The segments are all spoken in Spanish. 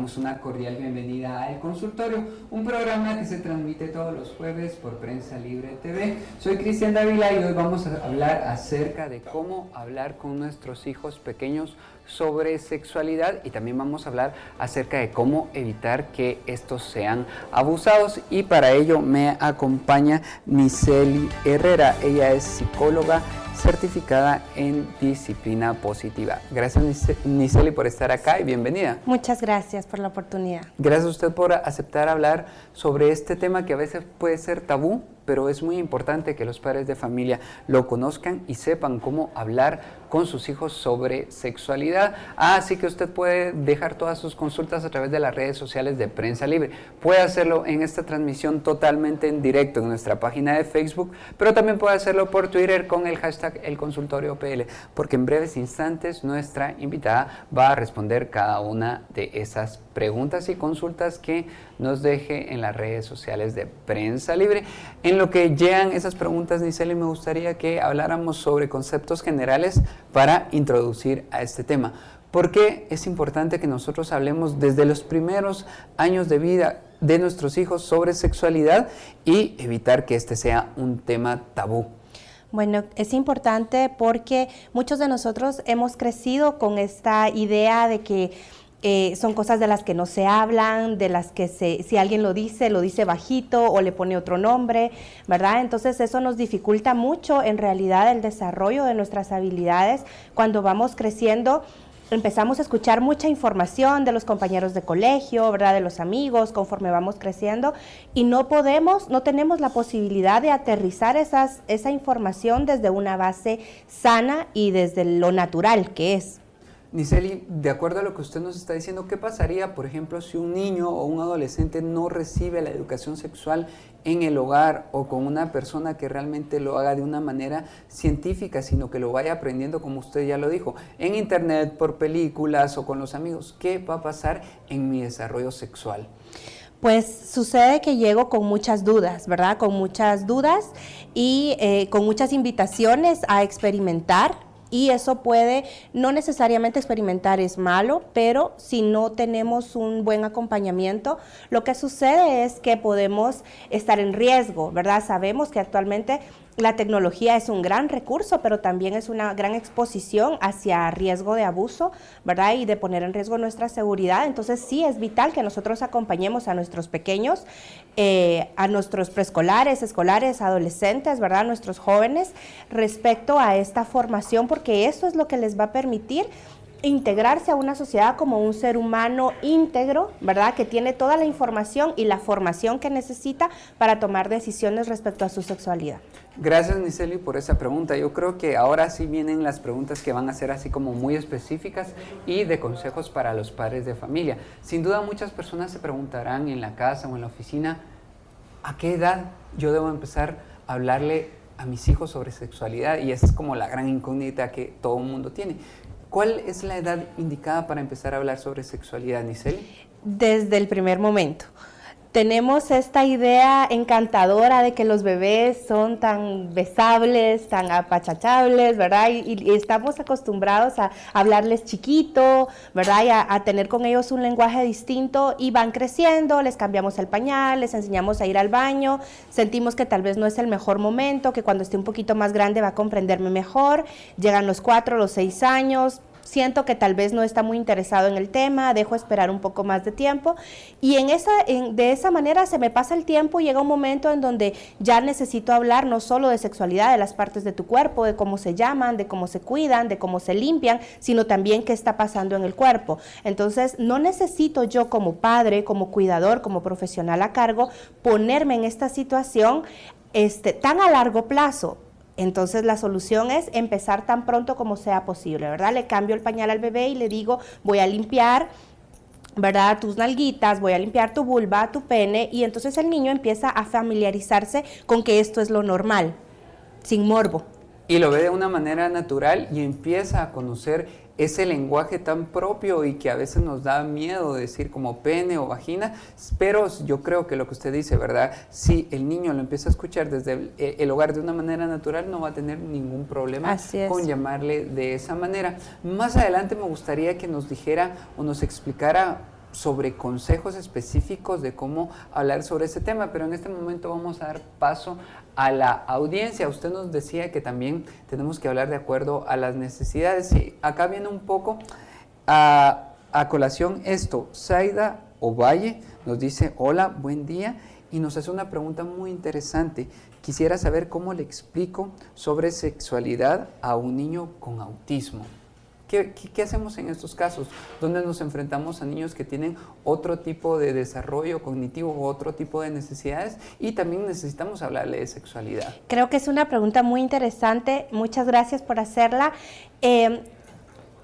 damos una cordial bienvenida a El Consultorio, un programa que se transmite todos los jueves por Prensa Libre TV. Soy Cristian Dávila y hoy vamos a hablar acerca de cómo hablar con nuestros hijos pequeños sobre sexualidad, y también vamos a hablar acerca de cómo evitar que estos sean abusados, y para ello me acompaña Nicely Herrera. Ella es psicóloga certificada en disciplina positiva. Gracias, Nicely, por estar acá y bienvenida. Muchas gracias por la oportunidad. Gracias a usted por aceptar hablar sobre este tema que a veces puede ser tabú, pero es muy importante que los padres de familia lo conozcan y sepan cómo hablar con sus hijos sobre sexualidad. Así que usted puede dejar todas sus consultas a través de las redes sociales de Prensa Libre. Puede hacerlo en esta transmisión totalmente en directo en nuestra página de Facebook, pero también puede hacerlo por Twitter con el hashtag #ElConsultorioPL, porque en breves instantes nuestra invitada va a responder cada una de esas preguntas y consultas que nos deje en las redes sociales de Prensa Libre. En lo que llegan esas preguntas, Nicely, me gustaría que habláramos sobre conceptos generales para introducir a este tema. ¿Por qué es importante que nosotros hablemos desde los primeros años de vida de nuestros hijos sobre sexualidad y evitar que este sea un tema tabú? Bueno, es importante porque muchos de nosotros hemos crecido con esta idea de que son cosas de las que no se hablan, de las que si alguien lo dice bajito o le pone otro nombre, ¿verdad? Entonces eso nos dificulta mucho en realidad el desarrollo de nuestras habilidades. Cuando vamos creciendo, empezamos a escuchar mucha información de los compañeros de colegio, ¿verdad? De los amigos, conforme vamos creciendo, y no tenemos la posibilidad de aterrizar esa información desde una base sana y desde lo natural que es. Nicely, de acuerdo a lo que usted nos está diciendo, ¿qué pasaría, por ejemplo, si un niño o un adolescente no recibe la educación sexual en el hogar o con una persona que realmente lo haga de una manera científica, sino que lo vaya aprendiendo, como usted ya lo dijo, en internet, por películas o con los amigos? ¿Qué va a pasar en mi desarrollo sexual? Pues sucede que llego con muchas dudas, ¿verdad? Con muchas dudas y con muchas invitaciones a experimentar. Y eso puede, no necesariamente experimentar es malo, pero si no tenemos un buen acompañamiento, lo que sucede es que podemos estar en riesgo, ¿verdad? Sabemos que actualmente la tecnología es un gran recurso, pero también es una gran exposición hacia riesgo de abuso, ¿verdad? Y de poner en riesgo nuestra seguridad. Entonces sí es vital que nosotros acompañemos a nuestros pequeños, a nuestros preescolares, escolares, adolescentes, ¿verdad? A nuestros jóvenes respecto a esta formación, porque eso es lo que les va a permitir integrarse a una sociedad como un ser humano íntegro, ¿verdad? Que tiene toda la información y la formación que necesita para tomar decisiones respecto a su sexualidad. Gracias, Nicely, por esa pregunta. Yo creo que ahora sí vienen las preguntas que van a ser así como muy específicas y de consejos para los padres de familia. Sin duda muchas personas se preguntarán en la casa o en la oficina, ¿a qué edad yo debo empezar a hablarle a mis hijos sobre sexualidad? Y esa es como la gran incógnita que todo el mundo tiene. ¿Cuál es la edad indicada para empezar a hablar sobre sexualidad, Nicely? Desde el primer momento. Tenemos esta idea encantadora de que los bebés son tan besables, tan apachachables, ¿verdad? Y estamos acostumbrados a hablarles chiquito, ¿verdad? Y a tener con ellos un lenguaje distinto, y van creciendo, les cambiamos el pañal, les enseñamos a ir al baño, sentimos que tal vez no es el mejor momento, que cuando esté un poquito más grande va a comprenderme mejor, llegan los 4, los 6 años, siento que tal vez no está muy interesado en el tema, dejo esperar un poco más de tiempo, y de esa manera se me pasa el tiempo y llega un momento en donde ya necesito hablar no solo de sexualidad, de las partes de tu cuerpo, de cómo se llaman, de cómo se cuidan, de cómo se limpian, sino también qué está pasando en el cuerpo. Entonces no necesito yo como padre, como cuidador, como profesional a cargo, ponerme en esta situación tan a largo plazo. Entonces la solución es empezar tan pronto como sea posible, ¿verdad? Le cambio el pañal al bebé y le digo, voy a limpiar, ¿verdad?, tus nalguitas, voy a limpiar tu vulva, tu pene, y entonces el niño empieza a familiarizarse con que esto es lo normal, sin morbo. Y lo ve de una manera natural y empieza a conocer ese lenguaje tan propio y que a veces nos da miedo decir como pene o vagina, pero yo creo que lo que usted dice, ¿verdad? Si el niño lo empieza a escuchar desde el hogar de una manera natural, no va a tener ningún problema con llamarle de esa manera. Más adelante me gustaría que nos dijera o nos explicara sobre consejos específicos de cómo hablar sobre ese tema, pero en este momento vamos a dar paso a la audiencia. Usted nos decía que también tenemos que hablar de acuerdo a las necesidades, y acá viene un poco a colación esto. Zaida Ovalle nos dice: hola, buen día, y nos hace una pregunta muy interesante. Quisiera saber cómo le explico sobre sexualidad a un niño con autismo. ¿Qué hacemos en estos casos? Donde nos enfrentamos a niños que tienen otro tipo de desarrollo cognitivo o otro tipo de necesidades, y también necesitamos hablarle de sexualidad. Creo que es una pregunta muy interesante. Muchas gracias por hacerla.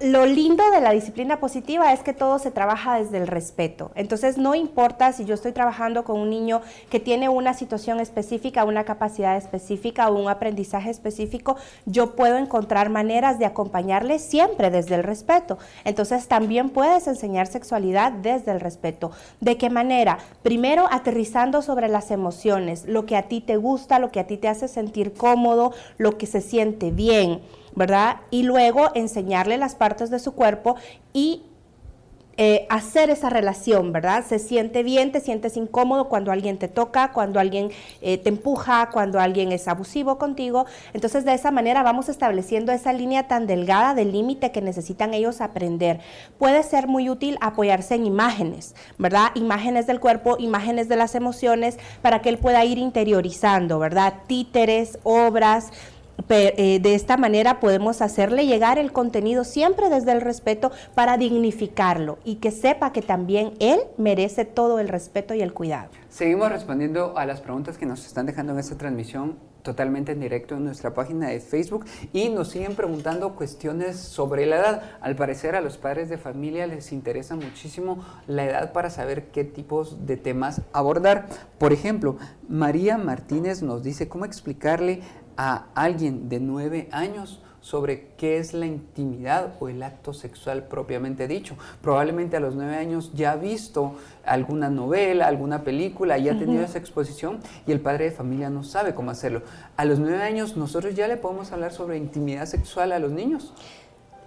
Lo lindo de la disciplina positiva es que todo se trabaja desde el respeto. Entonces, no importa si yo estoy trabajando con un niño que tiene una situación específica, una capacidad específica o un aprendizaje específico, yo puedo encontrar maneras de acompañarle siempre desde el respeto. Entonces, también puedes enseñar sexualidad desde el respeto. ¿De qué manera? Primero, aterrizando sobre las emociones, lo que a ti te gusta, lo que a ti te hace sentir cómodo, lo que se siente bien, ¿verdad? Y luego enseñarle las partes de su cuerpo y hacer esa relación, ¿verdad? Se siente bien, te sientes incómodo cuando alguien te toca, cuando alguien te empuja, cuando alguien es abusivo contigo. Entonces, de esa manera vamos estableciendo esa línea tan delgada del límite que necesitan ellos aprender. Puede ser muy útil apoyarse en imágenes, ¿verdad? Imágenes del cuerpo, imágenes de las emociones, para que él pueda ir interiorizando, ¿verdad? Títeres, obras. De esta manera podemos hacerle llegar el contenido siempre desde el respeto para dignificarlo y que sepa que también él merece todo el respeto y el cuidado. Seguimos respondiendo a las preguntas que nos están dejando en esta transmisión totalmente en directo en nuestra página de Facebook, y nos siguen preguntando cuestiones sobre la edad. Al parecer a los padres de familia les interesa muchísimo la edad para saber qué tipos de temas abordar. Por ejemplo, María Martínez nos dice: ¿cómo explicarle a alguien de 9 años sobre qué es la intimidad o el acto sexual propiamente dicho? Probablemente a los 9 años ya ha visto alguna novela, alguna película, ya ha tenido esa exposición, y el padre de familia no sabe cómo hacerlo. A los 9 años nosotros ya le podemos hablar sobre intimidad sexual a los niños.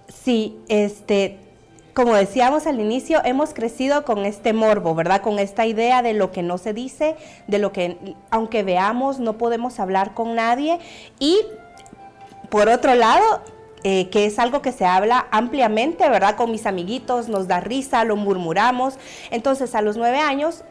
Sí, como decíamos al inicio, hemos crecido con este morbo, ¿verdad? Con esta idea de lo que no se dice, de lo que, aunque veamos, no podemos hablar con nadie. Y por otro lado, que es algo que se habla ampliamente, ¿verdad? Con mis amiguitos, nos da risa, lo murmuramos. Entonces, a los 9 años...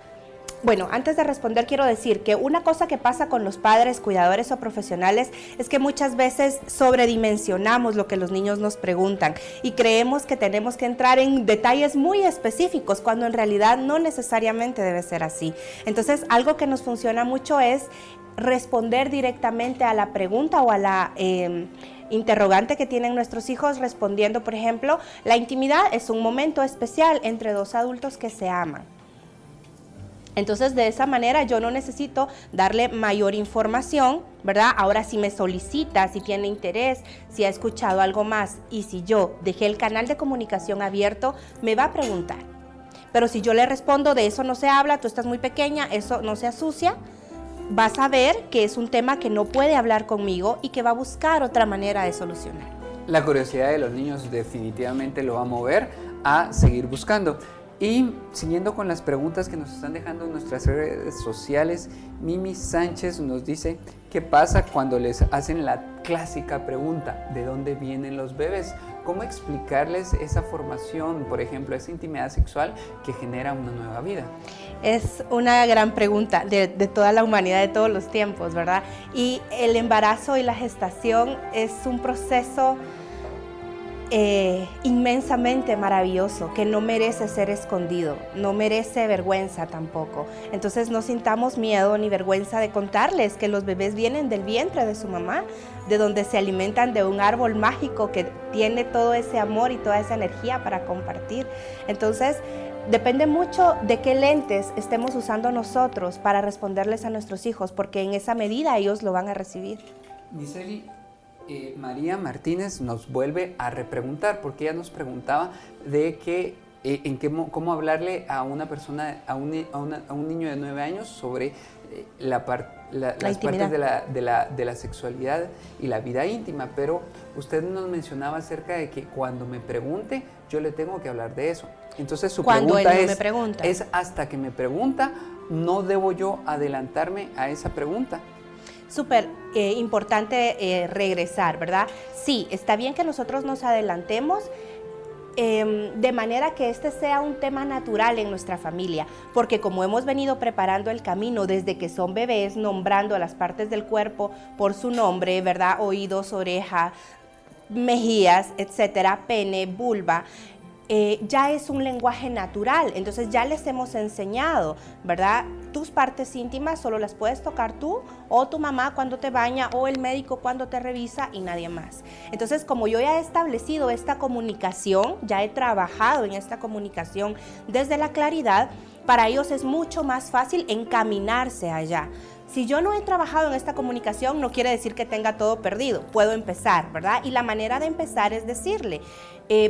Bueno, antes de responder quiero decir que una cosa que pasa con los padres, cuidadores o profesionales es que muchas veces sobredimensionamos lo que los niños nos preguntan y creemos que tenemos que entrar en detalles muy específicos cuando en realidad no necesariamente debe ser así. Entonces, algo que nos funciona mucho es responder directamente a la pregunta o a la interrogante que tienen nuestros hijos, respondiendo, por ejemplo, la intimidad es un momento especial entre dos adultos que se aman. Entonces, de esa manera yo no necesito darle mayor información, ¿verdad? Ahora, si me solicita, si tiene interés, si ha escuchado algo más, y si yo dejé el canal de comunicación abierto, me va a preguntar. Pero si yo le respondo: de eso no se habla, tú estás muy pequeña, eso no se asucia, vas a ver que es un tema que no puede hablar conmigo y que va a buscar otra manera de solucionar. La curiosidad de los niños definitivamente lo va a mover a seguir buscando. Y siguiendo con las preguntas que nos están dejando en nuestras redes sociales, Mimi Sánchez nos dice: ¿qué pasa cuando les hacen la clásica pregunta ¿de dónde vienen los bebés? ¿Cómo explicarles esa formación, por ejemplo, esa intimidad sexual que genera una nueva vida? Es una gran pregunta de toda la humanidad, de todos los tiempos, ¿verdad? Y el embarazo y la gestación es un proceso inmensamente maravilloso, que no merece ser escondido, no merece vergüenza tampoco. Entonces, no sintamos miedo ni vergüenza de contarles que los bebés vienen del vientre de su mamá, de donde se alimentan de un árbol mágico que tiene todo ese amor y toda esa energía para compartir. Entonces, depende mucho de qué lentes estemos usando nosotros para responderles a nuestros hijos, porque en esa medida ellos lo van a recibir. Giseli, María Martínez nos vuelve a repreguntar, porque ella nos preguntaba de que cómo hablarle a una persona, a un niño de 9 años sobre las partes de la sexualidad y la vida íntima. Pero usted nos mencionaba acerca de que cuando me pregunte, yo le tengo que hablar de eso. Entonces su Cuando pregunta él no me pregunta. es hasta que me pregunta, no debo yo adelantarme a esa pregunta. Súper importante regresar, ¿verdad? Sí, está bien que nosotros nos adelantemos de manera que este sea un tema natural en nuestra familia, porque como hemos venido preparando el camino desde que son bebés, nombrando las partes del cuerpo por su nombre, ¿verdad? Oídos, oreja, mejillas, etcétera, pene, vulva. Ya es un lenguaje natural, entonces ya les hemos enseñado, ¿verdad? Tus partes íntimas solo las puedes tocar tú o tu mamá cuando te baña o el médico cuando te revisa y nadie más. Entonces, como yo ya he establecido esta comunicación, ya he trabajado en esta comunicación desde la claridad, para ellos es mucho más fácil encaminarse allá. Si yo no he trabajado en esta comunicación, no quiere decir que tenga todo perdido. Puedo empezar, ¿verdad? Y la manera de empezar es decirle,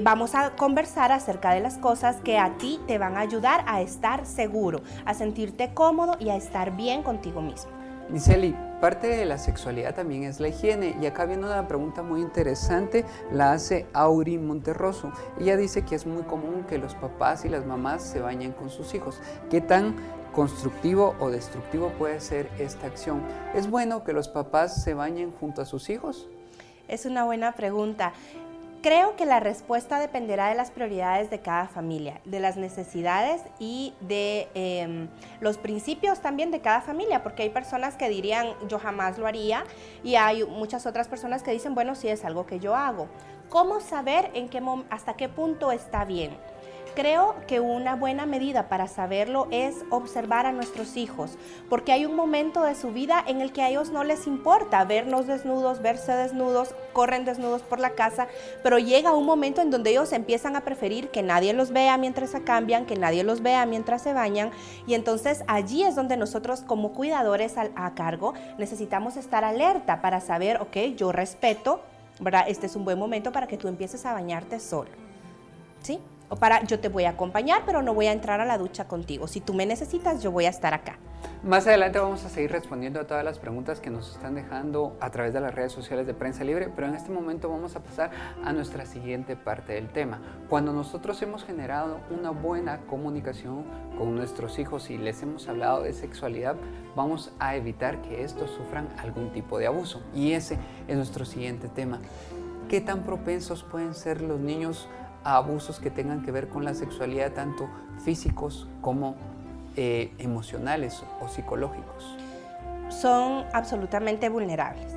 vamos a conversar acerca de las cosas que a ti te van a ayudar a estar seguro, a sentirte cómodo y a estar bien contigo mismo. Giseli, parte de la sexualidad también es la higiene, y acá viene una pregunta muy interesante, la hace Auri Monterroso. Ella dice que es muy común que los papás y las mamás se bañen con sus hijos. ¿Qué tan constructivo o destructivo puede ser esta acción? ¿Es bueno que los papás se bañen junto a sus hijos? Es una buena pregunta. Creo que la respuesta dependerá de las prioridades de cada familia, de las necesidades y de los principios también de cada familia, porque hay personas que dirían yo jamás lo haría y hay muchas otras personas que dicen bueno, sí es algo que yo hago. ¿Cómo saber hasta qué punto está bien? Creo que una buena medida para saberlo es observar a nuestros hijos, porque hay un momento de su vida en el que a ellos no les importa vernos desnudos, verse desnudos, corren desnudos por la casa, pero llega un momento en donde ellos empiezan a preferir que nadie los vea mientras se cambian, que nadie los vea mientras se bañan, y entonces allí es donde nosotros como cuidadores a cargo necesitamos estar alerta para saber, ok, yo respeto, ¿verdad? Este es un buen momento para que tú empieces a bañarte solo, ¿sí? O para, yo te voy a acompañar, pero no voy a entrar a la ducha contigo. Si tú me necesitas, yo voy a estar acá. Más adelante vamos a seguir respondiendo a todas las preguntas que nos están dejando a través de las redes sociales de Prensa Libre, pero en este momento vamos a pasar a nuestra siguiente parte del tema. Cuando nosotros hemos generado una buena comunicación con nuestros hijos y les hemos hablado de sexualidad, vamos a evitar que estos sufran algún tipo de abuso. Y ese es nuestro siguiente tema. ¿Qué tan propensos pueden ser los niños a abusos que tengan que ver con la sexualidad, tanto físicos como emocionales o psicológicos? Son absolutamente vulnerables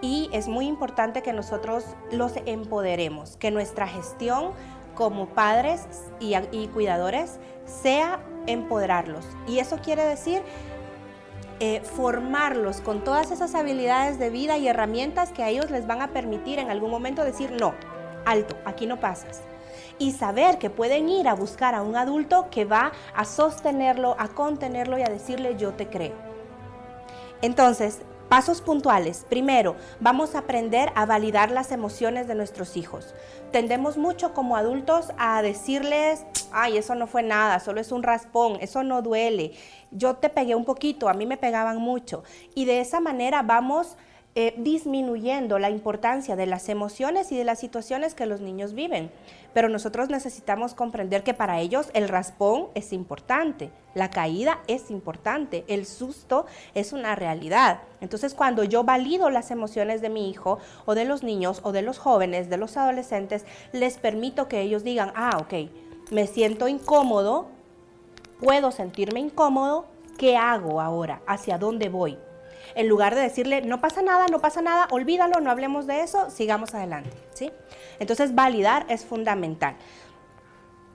y es muy importante que nosotros los empoderemos, que nuestra gestión como padres y cuidadores sea empoderarlos, y eso quiere decir formarlos con todas esas habilidades de vida y herramientas que a ellos les van a permitir en algún momento decir no, alto, aquí no pasas. Y saber que pueden ir a buscar a un adulto que va a sostenerlo, a contenerlo y a decirle yo te creo. Entonces, pasos puntuales. Primero, vamos a aprender a validar las emociones de nuestros hijos. Tendemos mucho como adultos a decirles, ay, eso no fue nada, solo es un raspón, eso no duele. Yo te pegué un poquito, a mí me pegaban mucho. Y de esa manera vamos disminuyendo la importancia de las emociones y de las situaciones que los niños viven. Pero nosotros necesitamos comprender que para ellos el raspón es importante, la caída es importante, el susto es una realidad. Entonces, cuando yo valido las emociones de mi hijo o de los niños o de los jóvenes, de los adolescentes, les permito que ellos digan, ok, me siento incómodo, puedo sentirme incómodo, ¿qué hago ahora? ¿Hacia dónde voy? En lugar de decirle, no pasa nada, olvídalo, no hablemos de eso, sigamos adelante, ¿sí? Entonces, validar es fundamental.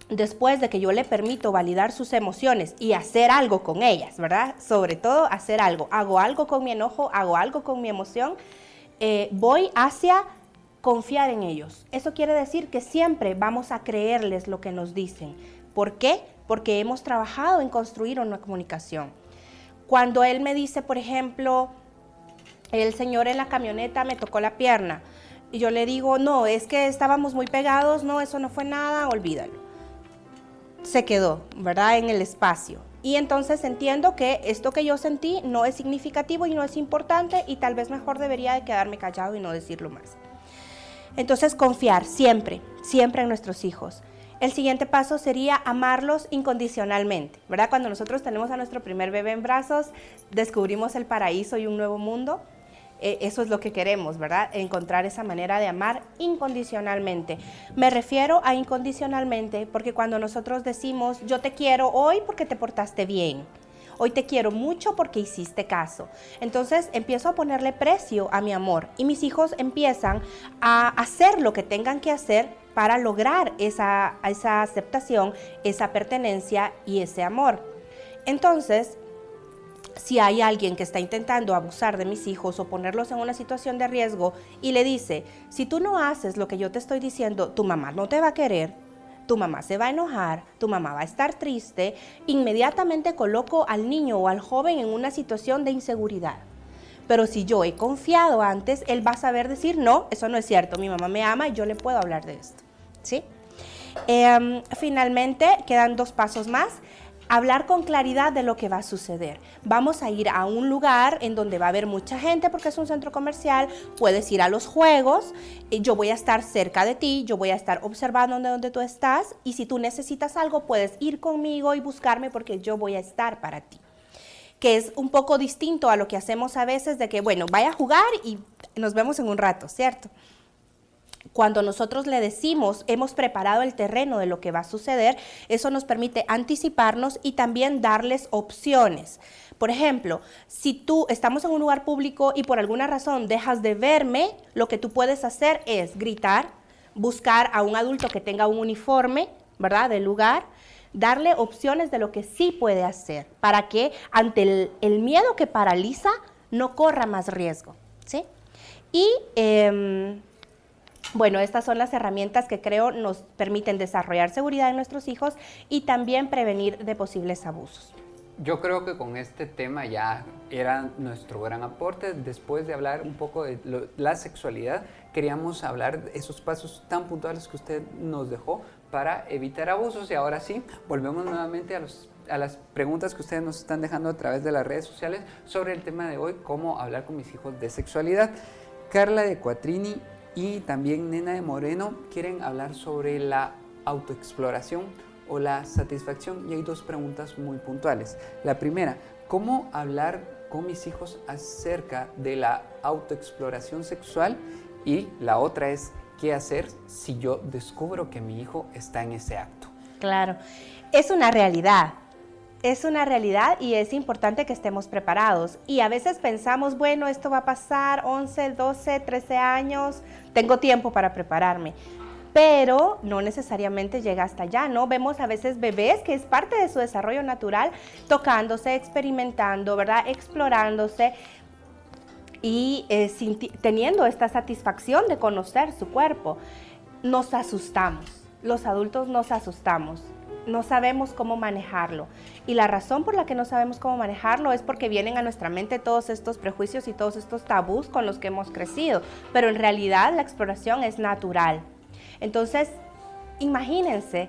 Después de que yo le permito validar sus emociones y hacer algo con ellas, ¿verdad? Sobre todo hacer algo. Hago algo con mi enojo, hago algo con mi emoción, voy hacia confiar en ellos. Eso quiere decir que siempre vamos a creerles lo que nos dicen. ¿Por qué? Porque hemos trabajado en construir una comunicación. Cuando él me dice, por ejemplo, el señor en la camioneta me tocó la pierna, y yo le digo, no, es que estábamos muy pegados, no, eso no fue nada, olvídalo. Se quedó, ¿verdad?, en el espacio. Y entonces entiendo que esto que yo sentí no es significativo y no es importante, y tal vez mejor debería de quedarme callado y no decirlo más. Entonces, confiar siempre, siempre en nuestros hijos. El siguiente paso sería amarlos incondicionalmente, ¿verdad? Cuando nosotros tenemos a nuestro primer bebé en brazos, descubrimos el paraíso y un nuevo mundo. Eso es lo que queremos, ¿verdad? Encontrar esa manera de amar incondicionalmente. Me refiero a incondicionalmente porque cuando nosotros decimos, yo te quiero hoy porque te portaste bien, hoy te quiero mucho porque hiciste caso. Entonces empiezo a ponerle precio a mi amor y mis hijos empiezan a hacer lo que tengan que hacer para lograr esa aceptación, esa pertenencia y ese amor. Entonces, si hay alguien que está intentando abusar de mis hijos o ponerlos en una situación de riesgo y le dice, si tú no haces lo que yo te estoy diciendo, tu mamá no te va a querer, tu mamá se va a enojar, tu mamá va a estar triste, inmediatamente coloco al niño o al joven en una situación de inseguridad. Pero si yo he confiado antes, él va a saber decir, no, eso no es cierto, mi mamá me ama y yo le puedo hablar de esto, ¿sí? Finalmente, quedan 2 pasos más. Hablar con claridad de lo que va a suceder. Vamos a ir a un lugar en donde va a haber mucha gente porque es un centro comercial, puedes ir a los juegos, yo voy a estar cerca de ti, yo voy a estar observando donde tú estás y si tú necesitas algo puedes ir conmigo y buscarme porque yo voy a estar para ti. Que es un poco distinto a lo que hacemos a veces de que, bueno, vaya a jugar y nos vemos en un rato, ¿cierto? Cuando nosotros le decimos, hemos preparado el terreno de lo que va a suceder, eso nos permite anticiparnos y también darles opciones. Por ejemplo, si tú estamos en un lugar público y por alguna razón dejas de verme, lo que tú puedes hacer es gritar, buscar a un adulto que tenga un uniforme, ¿verdad?, del lugar, darle opciones de lo que sí puede hacer, para que ante el miedo que paraliza, no corra más riesgo, ¿sí? Y bueno, estas son las herramientas que creo nos permiten desarrollar seguridad en nuestros hijos y también prevenir de posibles abusos. Yo creo que con este tema ya era nuestro gran aporte. Después de hablar un poco de la sexualidad, queríamos hablar de esos pasos tan puntuales que usted nos dejó para evitar abusos. Y ahora sí, volvemos nuevamente a las preguntas que ustedes nos están dejando a través de las redes sociales sobre el tema de hoy, cómo hablar con mis hijos de sexualidad. Carla de Cuatrini y también Nena de Moreno quieren hablar sobre la autoexploración o la satisfacción y hay 2 preguntas muy puntuales. La primera, ¿cómo hablar con mis hijos acerca de la autoexploración sexual? Y la otra es, ¿qué hacer si yo descubro que mi hijo está en ese acto? Claro, es una realidad. Es una realidad y es importante que estemos preparados. Y a veces pensamos, bueno, esto va a pasar 11, 12, 13 años, tengo tiempo para prepararme. Pero no necesariamente llega hasta allá, ¿no? Vemos a veces bebés que es parte de su desarrollo natural, tocándose, experimentando, ¿verdad? Explorándose y teniendo esta satisfacción de conocer su cuerpo. Nos asustamos, los adultos nos asustamos. No sabemos cómo manejarlo. Y la razón por la que no sabemos cómo manejarlo es porque vienen a nuestra mente todos estos prejuicios y todos estos tabús con los que hemos crecido. Pero en realidad la exploración es natural. Entonces, imagínense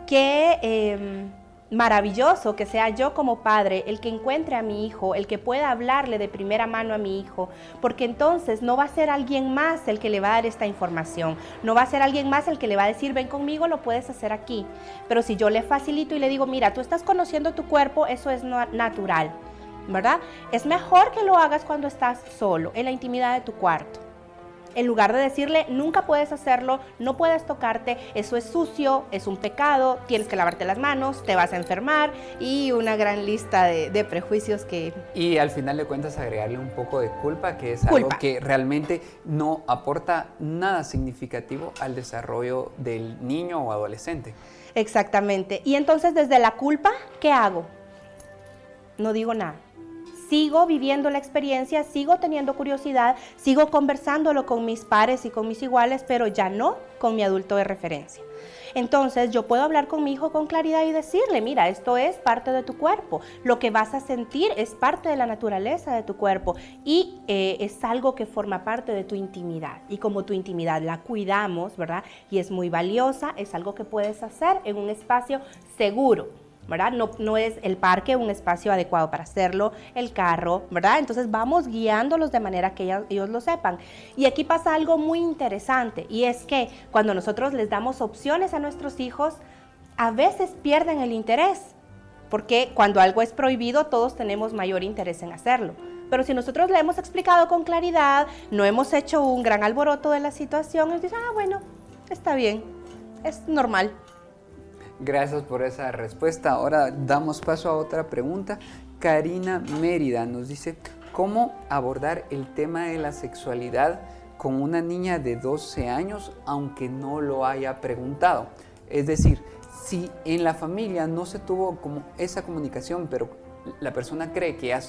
qué maravilloso que sea yo como padre el que encuentre a mi hijo, el que pueda hablarle de primera mano a mi hijo, porque entonces no va a ser alguien más el que le va a dar esta información, no va a ser alguien más el que le va a decir, ven conmigo, lo puedes hacer aquí. Pero si yo le facilito y le digo, mira, tú estás conociendo tu cuerpo, eso es natural, ¿verdad? Es mejor que lo hagas cuando estás solo, en la intimidad de tu cuarto. En lugar de decirle, nunca puedes hacerlo, no puedes tocarte, eso es sucio, es un pecado, tienes que lavarte las manos, te vas a enfermar y una gran lista de prejuicios que... Y al final de cuentas agregarle un poco de culpa, que es algo que realmente no aporta nada significativo al desarrollo del niño o adolescente. Exactamente. Y entonces desde la culpa, ¿qué hago? No digo nada. Sigo viviendo la experiencia, sigo teniendo curiosidad, sigo conversándolo con mis pares y con mis iguales, pero ya no con mi adulto de referencia. Entonces yo puedo hablar con mi hijo con claridad y decirle, mira, esto es parte de tu cuerpo, lo que vas a sentir es parte de la naturaleza de tu cuerpo y es algo que forma parte de tu intimidad. Y como tu intimidad la cuidamos, ¿verdad? Y es muy valiosa, es algo que puedes hacer en un espacio seguro, ¿verdad? No es el parque un espacio adecuado para hacerlo, el carro, ¿verdad? Entonces vamos guiándolos de manera que ellos lo sepan. Y aquí pasa algo muy interesante y es que cuando nosotros les damos opciones a nuestros hijos, a veces pierden el interés, porque cuando algo es prohibido, todos tenemos mayor interés en hacerlo. Pero si nosotros le hemos explicado con claridad, no hemos hecho un gran alboroto de la situación, ellos dicen, bueno, está bien, es normal. Gracias por esa respuesta. Ahora damos paso a otra pregunta. Karina Mérida nos dice, ¿cómo abordar el tema de la sexualidad con una niña de 12 años, aunque no lo haya preguntado? Es decir, si en la familia no se tuvo como esa comunicación, pero la persona cree que ya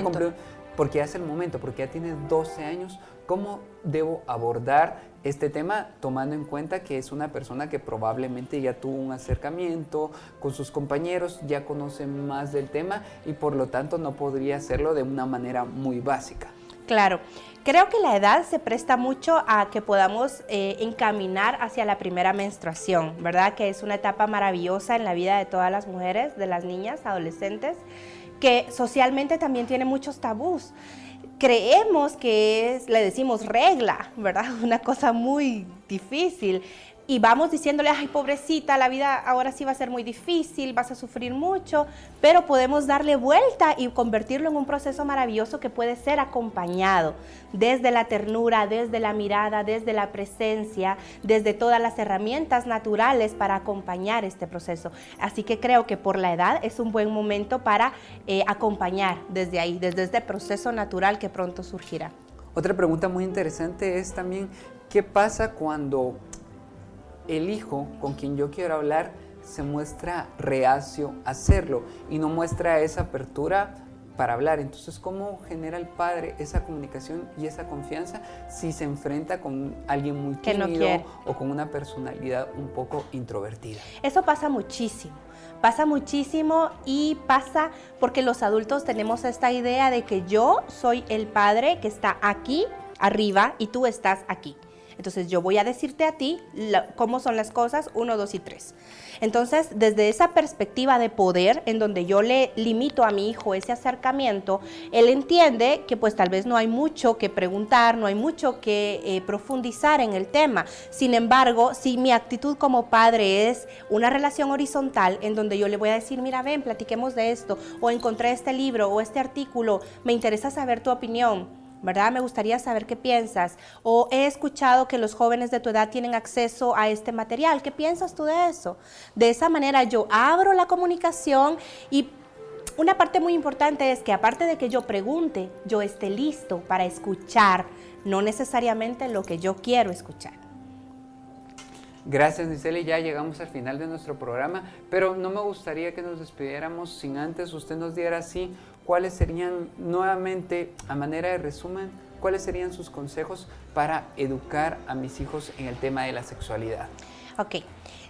cumplió, porque ya es el momento, porque ya tiene 12 años, ¿cómo debo abordar este tema tomando en cuenta que es una persona que probablemente ya tuvo un acercamiento con sus compañeros, ya conoce más del tema y por lo tanto no podría hacerlo de una manera muy básica? Claro, creo que la edad se presta mucho a que podamos encaminar hacia la primera menstruación, ¿verdad? Que es una etapa maravillosa en la vida de todas las mujeres, de las niñas, adolescentes, que socialmente también tiene muchos tabús. Creemos que es, le decimos regla, ¿verdad? Una cosa muy difícil. Y vamos diciéndole, ay, pobrecita, la vida ahora sí va a ser muy difícil, vas a sufrir mucho, pero podemos darle vuelta y convertirlo en un proceso maravilloso que puede ser acompañado desde la ternura, desde la mirada, desde la presencia, desde todas las herramientas naturales para acompañar este proceso. Así que creo que por la edad es un buen momento para acompañar desde ahí, desde este proceso natural que pronto surgirá. Otra pregunta muy interesante es también, ¿qué pasa cuando el hijo con quien yo quiero hablar se muestra reacio a hacerlo y no muestra esa apertura para hablar? Entonces, ¿cómo genera el padre esa comunicación y esa confianza si se enfrenta con alguien muy tímido o con una personalidad un poco introvertida? Eso pasa muchísimo y pasa porque los adultos tenemos esta idea de que yo soy el padre que está aquí arriba y tú estás aquí. Entonces yo voy a decirte a ti cómo son las cosas, 1, 2 y 3. Entonces, desde esa perspectiva de poder, en donde yo le limito a mi hijo ese acercamiento, él entiende que pues tal vez no hay mucho que preguntar, no hay mucho que profundizar en el tema. Sin embargo, si mi actitud como padre es una relación horizontal, en donde yo le voy a decir, mira, ven, platiquemos de esto, o encontré este libro o este artículo, me interesa saber tu opinión, ¿verdad? Me gustaría saber qué piensas. O he escuchado que los jóvenes de tu edad tienen acceso a este material. ¿Qué piensas tú de eso? De esa manera yo abro la comunicación y una parte muy importante es que aparte de que yo pregunte, yo esté listo para escuchar, no necesariamente lo que yo quiero escuchar. Gracias, Nicely, ya llegamos al final de nuestro programa, pero no me gustaría que nos despidiéramos sin antes usted nos diera así cuáles serían, nuevamente, a manera de resumen, cuáles serían sus consejos para educar a mis hijos en el tema de la sexualidad. Ok,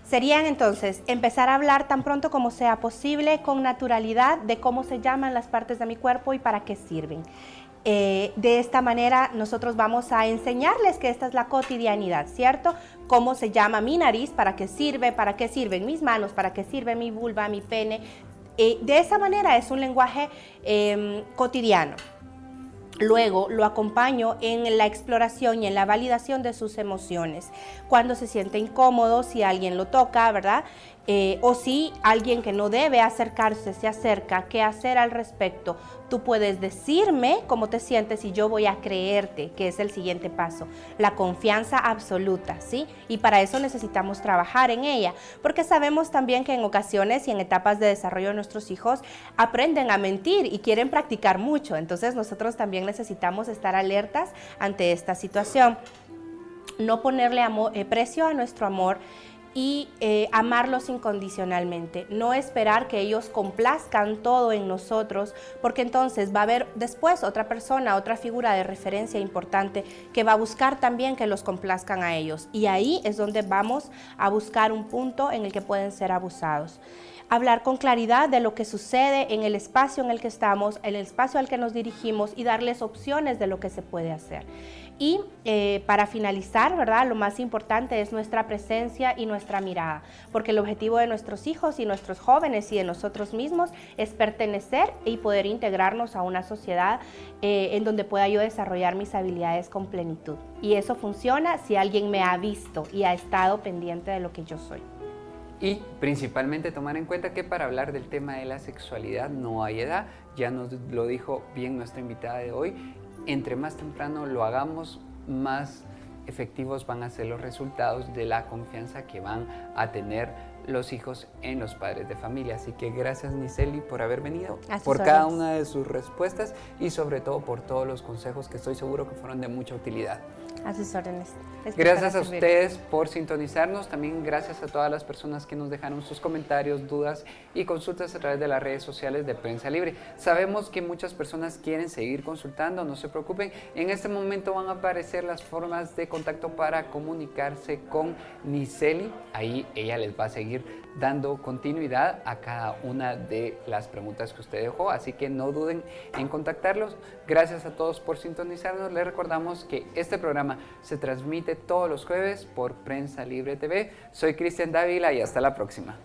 serían entonces empezar a hablar tan pronto como sea posible, con naturalidad, de cómo se llaman las partes de mi cuerpo y para qué sirven. De esta manera nosotros vamos a enseñarles que esta es la cotidianidad, ¿cierto? Cómo se llama mi nariz, para qué sirven mis manos, para qué sirve mi vulva, mi pene. De esa manera es un lenguaje cotidiano. Luego lo acompaño en la exploración y en la validación de sus emociones. Cuando se siente incómodo, si alguien lo toca, ¿verdad? O si alguien que no debe acercarse se acerca, ¿qué hacer al respecto? Tú puedes decirme cómo te sientes y yo voy a creerte, que es el siguiente paso. La confianza absoluta, ¿sí? Y para eso necesitamos trabajar en ella, porque sabemos también que en ocasiones y en etapas de desarrollo de nuestros hijos aprenden a mentir y quieren practicar mucho. Entonces nosotros también necesitamos estar alertas ante esta situación. No ponerle precio a nuestro amor y amarlos incondicionalmente, no esperar que ellos complazcan todo en nosotros, porque entonces va a haber después otra persona, otra figura de referencia importante que va a buscar también que los complazcan a ellos, y ahí es donde vamos a buscar un punto en el que pueden ser abusados. Hablar con claridad de lo que sucede en el espacio en el que estamos, en el espacio al que nos dirigimos, y darles opciones de lo que se puede hacer. Y para finalizar, ¿verdad? Lo más importante es nuestra presencia y nuestra mirada, porque el objetivo de nuestros hijos y nuestros jóvenes y de nosotros mismos es pertenecer y poder integrarnos a una sociedad en donde pueda yo desarrollar mis habilidades con plenitud. Y eso funciona si alguien me ha visto y ha estado pendiente de lo que yo soy. Y principalmente tomar en cuenta que para hablar del tema de la sexualidad no hay edad, ya nos lo dijo bien nuestra invitada de hoy, entre más temprano lo hagamos, más efectivos van a ser los resultados de la confianza que van a tener los hijos en los padres de familia. Así que gracias, Nicely, por haber venido, por cada una de sus respuestas y sobre todo por todos los consejos que estoy seguro que fueron de mucha utilidad. A sus órdenes. Gracias a ustedes por sintonizarnos. También gracias a todas las personas que nos dejaron sus comentarios, dudas y consultas a través de las redes sociales de Prensa Libre. Sabemos que muchas personas quieren seguir consultando, no se preocupen. En este momento van a aparecer las formas de contacto para comunicarse con Nicely. Ahí ella les va a seguir dando continuidad a cada una de las preguntas que usted dejó, así que no duden en contactarlos. Gracias a todos por sintonizarnos. Les recordamos que este programa se transmite todos los jueves por Prensa Libre TV. Soy Cristian Dávila y hasta la próxima.